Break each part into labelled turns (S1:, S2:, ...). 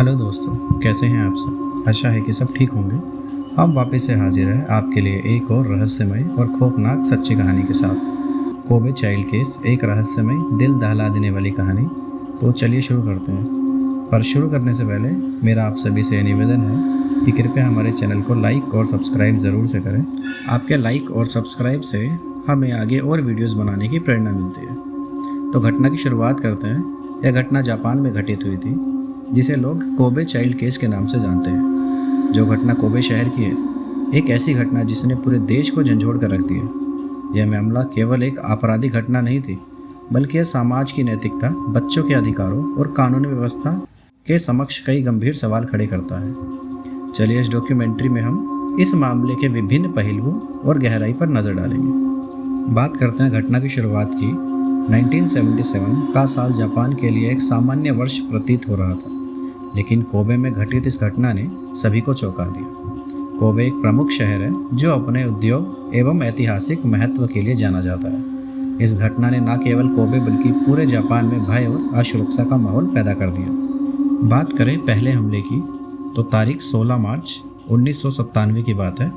S1: Hello दोस्तों, कैसे हैं आप सब। आशा है कि सब ठीक होंगे। हम वापस से हाजिर हैं आपके लिए एक और रहस्यमय और खौफनाक सच्ची कहानी के साथ। कोबे चाइल्ड केस एक रहस्यमय दिल दहला देने वाली कहानी। तो चलिए शुरू करते हैं। पर शुरू करने से पहले मेरा आप सभी से निवेदन है कि कृपया हमारे चैनल को लाइक और सब्सक्राइब ज़रूर से करें। आपके लाइक और सब्सक्राइब से हमें आगे और वीडियोज़ बनाने की प्रेरणा मिलती है। तो घटना की शुरुआत करते हैं। यह घटना जापान में घटित हुई थी, जिसे लोग कोबे चाइल्ड केस के नाम से जानते हैं। जो घटना कोबे शहर की है, एक ऐसी घटना जिसने पूरे देश को झंझोड़ कर रख दिया। यह मामला केवल एक आपराधिक घटना नहीं थी, बल्कि यह समाज की नैतिकता, बच्चों के अधिकारों और कानूनी व्यवस्था के समक्ष कई गंभीर सवाल खड़े करता है। चलिए इस डॉक्यूमेंट्री में हम इस मामले के विभिन्न पहलुओं और गहराई पर नज़र डालेंगे। बात करते हैं घटना की शुरुआत की। 1977 का साल जापान के लिए एक सामान्य वर्ष प्रतीत हो रहा था, लेकिन कोबे में घटित इस घटना ने सभी को चौंका दिया। कोबे एक प्रमुख शहर है जो अपने उद्योग एवं ऐतिहासिक महत्व के लिए जाना जाता है। इस घटना ने न केवल कोबे बल्कि पूरे जापान में भय और असुरक्षा का माहौल पैदा कर दिया। बात करें पहले हमले की, तो तारीख 16 मार्च 1997 की बात है।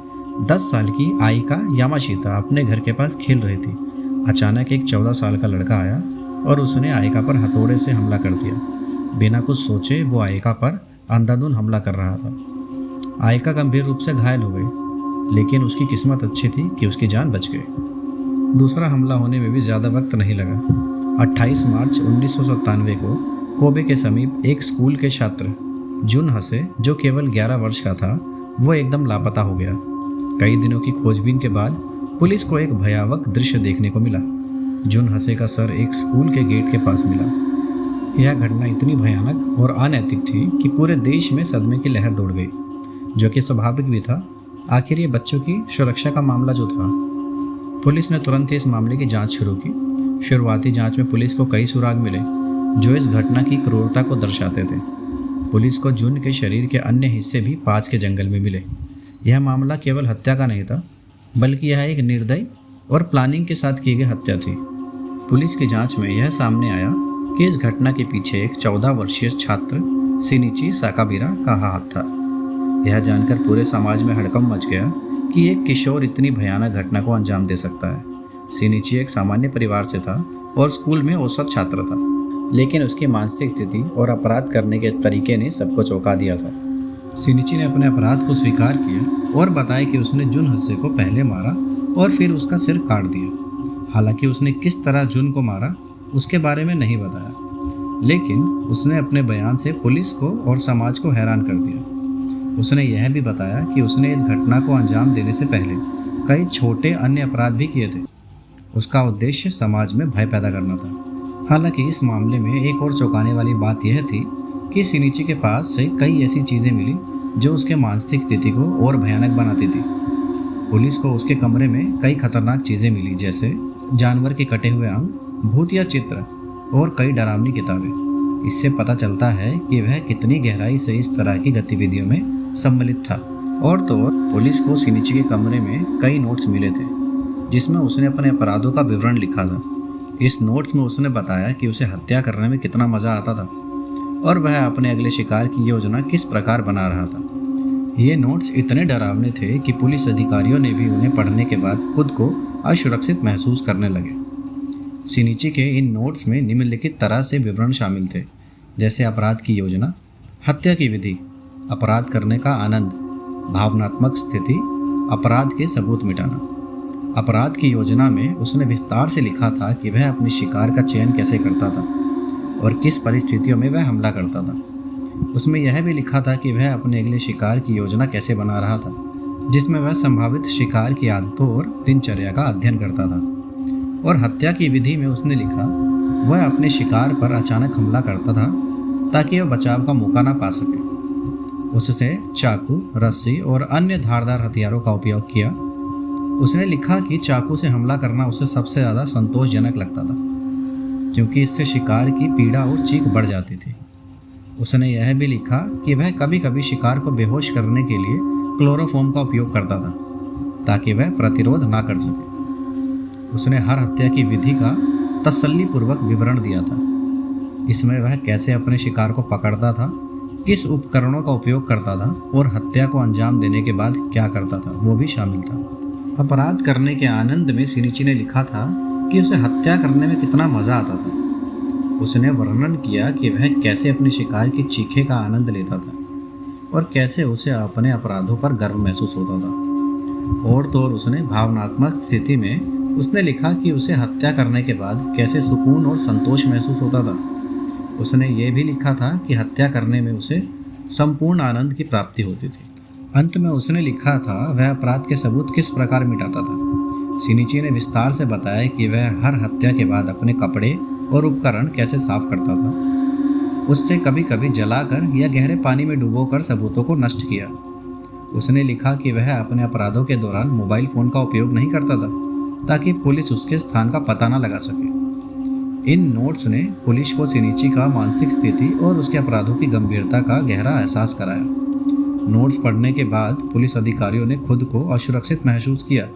S1: 10 साल की आइका यामाशिता अपने घर के पास खेल रही थी। अचानक एक 14 साल का लड़का आया और उसने आइका पर हथौड़े से हमला कर दिया। बिना कुछ सोचे वो आइका पर अंधाधुंध हमला कर रहा था। आइका गंभीर रूप से घायल हो गई, लेकिन उसकी किस्मत अच्छी थी कि उसकी जान बच गई। दूसरा हमला होने में भी ज़्यादा वक्त नहीं लगा। 28 मार्च 1997 को कोबे के समीप एक स्कूल के छात्र जुन हसे, जो केवल 11 वर्ष का था, वो एकदम लापता हो गया। कई दिनों की खोजबीन के बाद पुलिस को एक भयावह दृश्य देखने को मिला। जुन हसे का सर एक स्कूल के गेट के पास मिला। यह घटना इतनी भयानक और अनैतिक थी कि पूरे देश में सदमे की लहर दौड़ गई, जो कि स्वाभाविक भी था। आखिर ये बच्चों की सुरक्षा का मामला जो था। पुलिस ने तुरंत ही इस मामले की जांच शुरू की। शुरुआती जांच में पुलिस को कई सुराग मिले जो इस घटना की क्रूरता को दर्शाते थे। पुलिस को जुन के शरीर के अन्य हिस्से भी पास के जंगल में मिले। यह मामला केवल हत्या का नहीं था, बल्कि यह एक निर्दयी और प्लानिंग के साथ की गई हत्या थी। पुलिस की जांच में यह सामने आया कि इस घटना के पीछे एक 14 वर्षीय छात्र शिनिची साकाबिरा का हाथ था। यह जानकर पूरे समाज में हड़कंप मच गया कि एक किशोर इतनी भयानक घटना को अंजाम दे सकता है। शिनिची एक सामान्य परिवार से था और स्कूल में औसत छात्र था, लेकिन उसकी मानसिक स्थिति और अपराध करने के इस तरीके ने सबको चौंका दिया था। शिनिची ने अपने अपराध को स्वीकार किया और बताया कि उसने जुन हसे को पहले मारा और फिर उसका सिर काट दिया। हालांकि उसने किस तरह जुन को मारा उसके बारे में नहीं बताया, लेकिन उसने अपने बयान से पुलिस को और समाज को हैरान कर दिया। उसने यह भी बताया कि उसने इस घटना को अंजाम देने से पहले कई छोटे अन्य अपराध भी किए थे। उसका उद्देश्य समाज में भय पैदा करना था। हालांकि इस मामले में एक और चौंकाने वाली बात यह थी कि शिनिची के पास से कई ऐसी चीज़ें मिली जो उसके मानसिक स्थिति को और भयानक बनाती थी। पुलिस को उसके कमरे में कई खतरनाक चीज़ें मिली, जैसे जानवर के कटे हुए अंग, भूत या चित्र और कई डरावनी किताबें। इससे पता चलता है कि वह कितनी गहराई से इस तरह की गतिविधियों में सम्मिलित था। और तो और पुलिस को शिनिची के कमरे में कई नोट्स मिले थे, जिसमें उसने अपने अपराधों का विवरण लिखा था। इस नोट्स में उसने बताया कि उसे हत्या करने में कितना मज़ा आता था और वह अपने अगले शिकार की योजना किस प्रकार बना रहा था। ये नोट्स इतने डरावने थे कि पुलिस अधिकारियों ने भी उन्हें पढ़ने के बाद खुद को असुरक्षित महसूस करने लगे। शिनिची के इन नोट्स में निम्नलिखित तरह से विवरण शामिल थे, जैसे अपराध की योजना, हत्या की विधि, अपराध करने का आनंद, भावनात्मक स्थिति, अपराध के सबूत मिटाना। अपराध की योजना में उसने विस्तार से लिखा था कि वह अपने शिकार का चयन कैसे करता था और किस परिस्थितियों में वह हमला करता था। उसमें यह भी लिखा था कि वह अपने अगले शिकार की योजना कैसे बना रहा था, जिसमें वह संभावित शिकार की आदतों और दिनचर्या का अध्ययन करता था। और हत्या की विधि में उसने लिखा वह अपने शिकार पर अचानक हमला करता था ताकि वह बचाव का मौका ना पा सके। उससे चाकू, रस्सी और अन्य धारदार हथियारों का उपयोग किया। उसने लिखा कि चाकू से हमला करना उसे सबसे ज़्यादा संतोषजनक लगता था, क्योंकि इससे शिकार की पीड़ा और चीख बढ़ जाती थी। उसने यह भी लिखा कि वह कभी कभी शिकार को बेहोश करने के लिए क्लोरोफॉर्म का उपयोग करता था ताकि वह प्रतिरोध ना कर सके। उसने हर हत्या की विधि का तसल्लीपूर्वक विवरण दिया था। इसमें वह कैसे अपने शिकार को पकड़ता था, किस उपकरणों का उपयोग करता था और हत्या को अंजाम देने के बाद क्या करता था वो भी शामिल था। अपराध करने के आनंद में शिनिची ने लिखा था कि उसे हत्या करने में कितना मज़ा आता था। उसने वर्णन किया कि वह कैसे अपने शिकार की चीखे का आनंद लेता था और कैसे उसे अपने अपराधों पर गर्व महसूस होता था। और तो और उसने भावनात्मक स्थिति में उसने लिखा कि उसे हत्या करने के बाद कैसे सुकून और संतोष महसूस होता था। उसने ये भी लिखा था कि हत्या करने में उसे संपूर्ण आनंद की प्राप्ति होती थी। अंत में उसने लिखा था वह अपराध के सबूत किस प्रकार मिटाता था। शिनिची ने विस्तार से बताया कि वह हर हत्या के बाद अपने कपड़े और उपकरण कैसे साफ करता था। उससे कभी कभी जलाकर या गहरे पानी में डुबोकर सबूतों को नष्ट किया। उसने लिखा कि वह अपने अपराधों के दौरान मोबाइल फ़ोन का उपयोग नहीं करता था ताकि पुलिस उसके स्थान का पता न लगा सके। इन नोट्स ने पुलिस को शिनिची का मानसिक स्थिति और उसके अपराधों की गंभीरता का गहरा एहसास कराया। नोट्स पढ़ने के बाद पुलिस अधिकारियों ने खुद को असुरक्षित महसूस किया।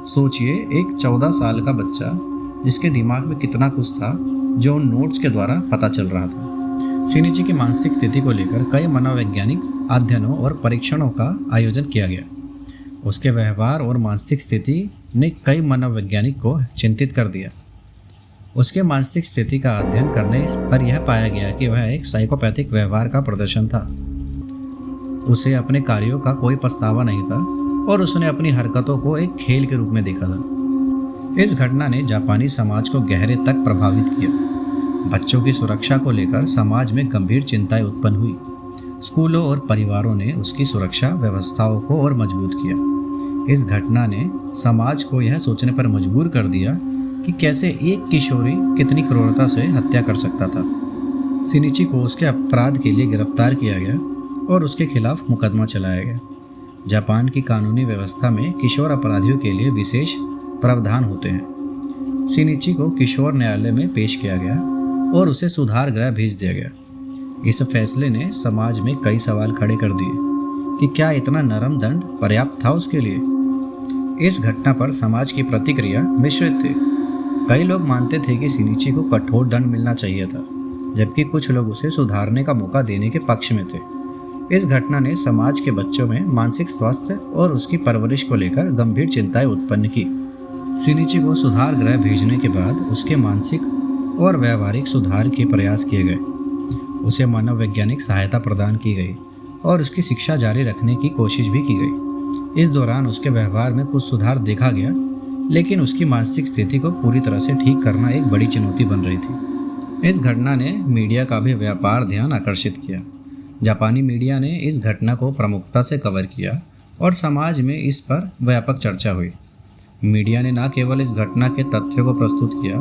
S1: सोचिए, एक 14 साल का बच्चा जिसके दिमाग में कितना कुछ था जो उन नोट्स के द्वारा पता चल रहा था। शिनिची की मानसिक स्थिति को लेकर कई मनोवैज्ञानिक अध्ययनों और परीक्षणों का आयोजन किया गया। उसके व्यवहार और मानसिक स्थिति ने कई मनोवैज्ञानिक को चिंतित कर दिया। उसके मानसिक स्थिति का अध्ययन करने पर यह पाया गया कि वह एक साइकोपैथिक व्यवहार का प्रदर्शन था। उसे अपने कार्यों का कोई पछतावा नहीं था और उसने अपनी हरकतों को एक खेल के रूप में देखा था। इस घटना ने जापानी समाज को गहरे तक प्रभावित किया। बच्चों की सुरक्षा को लेकर समाज में गंभीर चिंताएं उत्पन्न हुई। स्कूलों और परिवारों ने उसकी सुरक्षा व्यवस्थाओं को और मजबूत किया। इस घटना ने समाज को यह सोचने पर मजबूर कर दिया कि कैसे एक किशोरी कितनी क्रूरता से हत्या कर सकता था। शिनिची को उसके अपराध के लिए गिरफ्तार किया गया और उसके खिलाफ मुकदमा चलाया गया। जापान की कानूनी व्यवस्था में किशोर अपराधियों के लिए विशेष प्रावधान होते हैं। शिनिची को किशोर न्यायालय में पेश किया गया और उसे सुधार गृह भेज दिया गया। इस फैसले ने समाज में कई सवाल खड़े कर दिए कि क्या इतना नरम दंड पर्याप्त था उसके लिए। इस घटना पर समाज की प्रतिक्रिया मिश्रित थी। कई लोग मानते थे कि शिनिची को कठोर दंड मिलना चाहिए था, जबकि कुछ लोग उसे सुधारने का मौका देने के पक्ष में थे। इस घटना ने समाज के बच्चों में मानसिक स्वास्थ्य और उसकी परवरिश को लेकर गंभीर चिंताएं उत्पन्न की। शिनिची को सुधार गृह भेजने के बाद उसके मानसिक और व्यावहारिक सुधार के प्रयास किए गए। उसे मनोवैज्ञानिक सहायता प्रदान की गई और उसकी शिक्षा जारी रखने की कोशिश भी की गई। इस दौरान उसके व्यवहार में कुछ सुधार देखा गया, लेकिन उसकी मानसिक स्थिति को पूरी तरह से ठीक करना एक बड़ी चुनौती बन रही थी। इस घटना ने मीडिया का भी व्यापार ध्यान आकर्षित किया। जापानी मीडिया ने इस घटना को प्रमुखता से कवर किया और समाज में इस पर व्यापक चर्चा हुई। मीडिया ने न केवल इस घटना के तथ्यों को प्रस्तुत किया,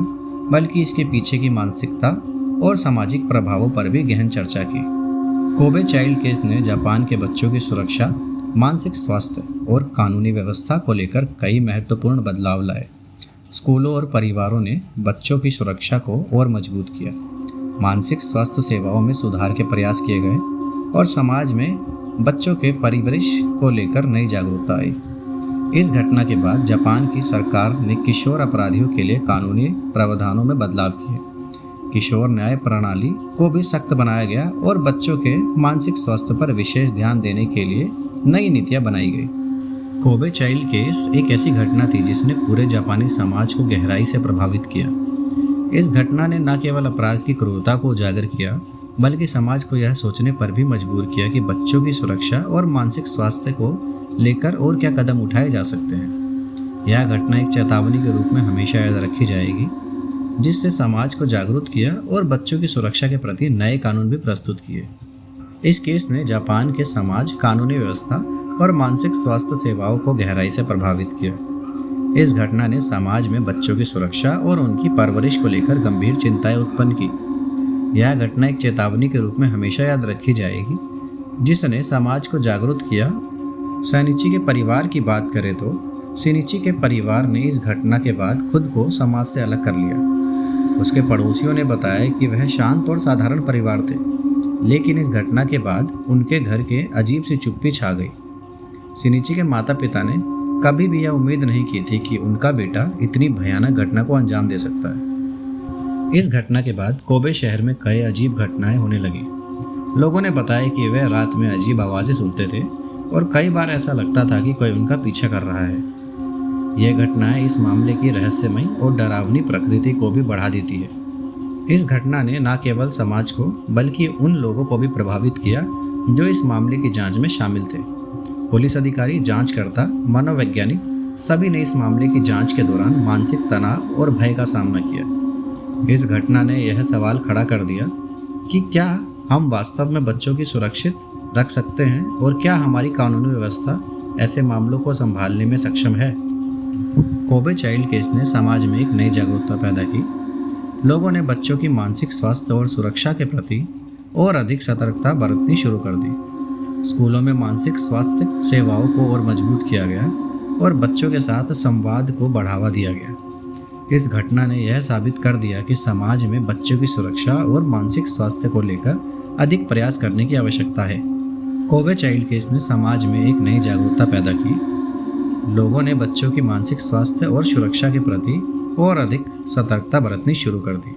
S1: बल्कि इसके पीछे की मानसिकता और सामाजिक प्रभावों पर भी गहन चर्चा की। कोबे चाइल्ड केस ने जापान के बच्चों की सुरक्षा, मानसिक स्वास्थ्य और कानूनी व्यवस्था को लेकर कई महत्वपूर्ण बदलाव लाए। स्कूलों और परिवारों ने बच्चों की सुरक्षा को और मजबूत किया। मानसिक स्वास्थ्य सेवाओं में सुधार के प्रयास किए गए और समाज में बच्चों के परवरिश को लेकर नई जागरूकता आई। इस घटना के बाद जापान की सरकार ने किशोर अपराधियों के लिए कानूनी प्रावधानों में बदलाव किए। किशोर न्याय प्रणाली को भी सख्त बनाया गया और बच्चों के मानसिक स्वास्थ्य पर विशेष ध्यान देने के लिए नई नीतियां बनाई गई। कोबे चाइल्ड केस एक ऐसी घटना थी जिसने पूरे जापानी समाज को गहराई से प्रभावित किया। इस घटना ने न केवल अपराध की क्रूरता को उजागर किया, बल्कि समाज को यह सोचने पर भी मजबूर किया कि बच्चों की सुरक्षा और मानसिक स्वास्थ्य को लेकर और क्या कदम उठाए जा सकते हैं। यह घटना एक चेतावनी के रूप में हमेशा याद रखी जाएगी, जिससे समाज को जागरूक किया और बच्चों की सुरक्षा के प्रति नए कानून भी प्रस्तुत किए। इस केस ने जापान के समाज, कानूनी व्यवस्था और मानसिक स्वास्थ्य सेवाओं को गहराई से प्रभावित किया। इस घटना ने समाज में बच्चों की सुरक्षा और उनकी परवरिश को लेकर गंभीर चिंताएं उत्पन्न की। यह घटना एक चेतावनी के रूप में हमेशा याद रखी जाएगी, जिसने समाज को जागरूक किया। शिनिची के परिवार की बात करें तो शिनिची के परिवार ने इस घटना के बाद खुद को समाज से अलग कर लिया। उसके पड़ोसियों ने बताया कि वह शांत और साधारण परिवार थे, लेकिन इस घटना के बाद उनके घर के अजीब सी चुप्पी छा गई। शिनिची के माता पिता ने कभी भी यह उम्मीद नहीं की थी कि उनका बेटा इतनी भयानक घटना को अंजाम दे सकता है। इस घटना के बाद कोबे शहर में कई अजीब घटनाएं होने लगी। लोगों ने बताया कि वे रात में अजीब आवाज़ें सुनते थे और कई बार ऐसा लगता था कि कोई उनका पीछा कर रहा है। यह घटनाएं इस मामले की रहस्यमयी और डरावनी प्रकृति को भी बढ़ा देती है। इस घटना ने न केवल समाज को बल्कि उन लोगों को भी प्रभावित किया जो इस मामले की जांच में शामिल थे। पुलिस अधिकारी, जांचकर्ता, मनोवैज्ञानिक सभी ने इस मामले की जांच के दौरान मानसिक तनाव और भय का सामना किया। इस घटना ने यह सवाल खड़ा कर दिया कि क्या हम वास्तव में बच्चों की सुरक्षित रख सकते हैं और क्या हमारी कानूनी व्यवस्था ऐसे मामलों को संभालने में सक्षम है। कोबे चाइल्ड केस ने समाज में एक नई जागरूकता पैदा की। लोगों ने बच्चों की मानसिक स्वास्थ्य और सुरक्षा के प्रति और अधिक सतर्कता बरतनी शुरू कर दी। स्कूलों में मानसिक स्वास्थ्य सेवाओं को और मजबूत किया गया और बच्चों के साथ संवाद को बढ़ावा दिया गया। इस घटना ने यह साबित कर दिया कि समाज में बच्चों की सुरक्षा और मानसिक स्वास्थ्य को लेकर अधिक प्रयास करने की आवश्यकता है। कोबे चाइल्ड केस ने समाज में एक नई जागरूकता पैदा की। लोगों ने बच्चों की मानसिक स्वास्थ्य और सुरक्षा के प्रति और अधिक सतर्कता बरतनी शुरू कर दी।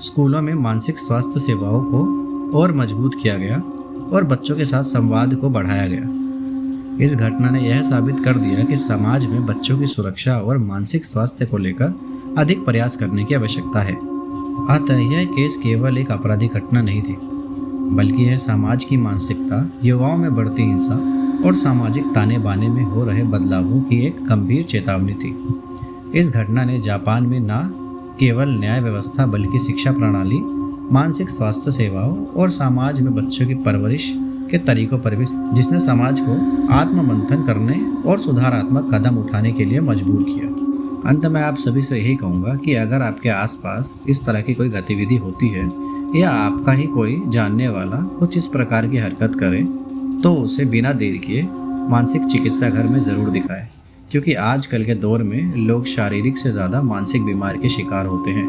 S1: स्कूलों में मानसिक स्वास्थ्य सेवाओं को और मजबूत किया गया और बच्चों के साथ संवाद को बढ़ाया गया। इस घटना ने यह साबित कर दिया कि समाज में बच्चों की सुरक्षा और मानसिक स्वास्थ्य को लेकर अधिक प्रयास करने की आवश्यकता है। अतः यह केस केवल एक आपराधिक घटना नहीं थी, बल्कि यह समाज की मानसिकता, युवाओं में बढ़ती हिंसा और सामाजिक ताने बाने में हो रहे बदलावों की एक गंभीर चेतावनी थी। इस घटना ने जापान में न केवल न्याय व्यवस्था बल्कि शिक्षा प्रणाली, मानसिक स्वास्थ्य सेवाओं और समाज में बच्चों की परवरिश के तरीकों पर भी, जिसने समाज को आत्ममंथन करने और सुधारात्मक कदम उठाने के लिए मजबूर किया। अंत में आप सभी से यही कहूँगा कि अगर आपके आसपास इस तरह की कोई गतिविधि होती है या आपका ही कोई जानने वाला कुछ इस प्रकार की हरकत करे तो उसे बिना देरी किए मानसिक चिकित्सा घर में ज़रूर दिखाएं, क्योंकि आजकल के दौर में लोग शारीरिक से ज़्यादा मानसिक बीमारी के शिकार होते हैं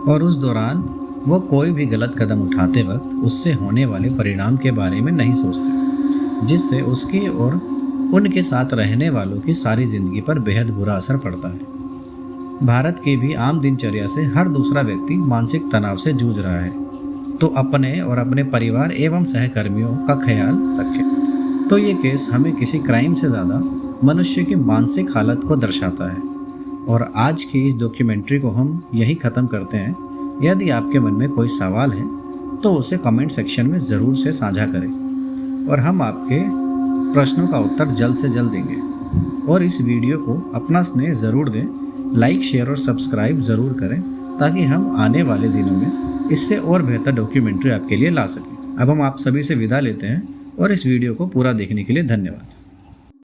S1: और उस दौरान वो कोई भी गलत कदम उठाते वक्त उससे होने वाले परिणाम के बारे में नहीं सोचते, जिससे उसकी और उनके साथ रहने वालों की सारी ज़िंदगी पर बेहद बुरा असर पड़ता है। भारत की भी आम दिनचर्या से हर दूसरा व्यक्ति मानसिक तनाव से जूझ रहा है, तो अपने और अपने परिवार एवं सहकर्मियों का ख्याल रखें। तो ये केस हमें किसी क्राइम से ज़्यादा मनुष्य की मानसिक हालत को दर्शाता है। और आज की इस डॉक्यूमेंट्री को हम यही ख़त्म करते हैं। यदि आपके मन में कोई सवाल है तो उसे कमेंट सेक्शन में ज़रूर से साझा करें और हम आपके प्रश्नों का उत्तर जल्द से जल्द देंगे। और इस वीडियो को अपना स्नेह ज़रूर दें, लाइक, शेयर और सब्सक्राइब ज़रूर करें ताकि हम आने वाले दिनों में इससे और बेहतर डॉक्यूमेंट्री आपके लिए ला सकें। अब हम आप सभी से विदा लेते हैं और इस वीडियो को पूरा देखने के लिए धन्यवाद।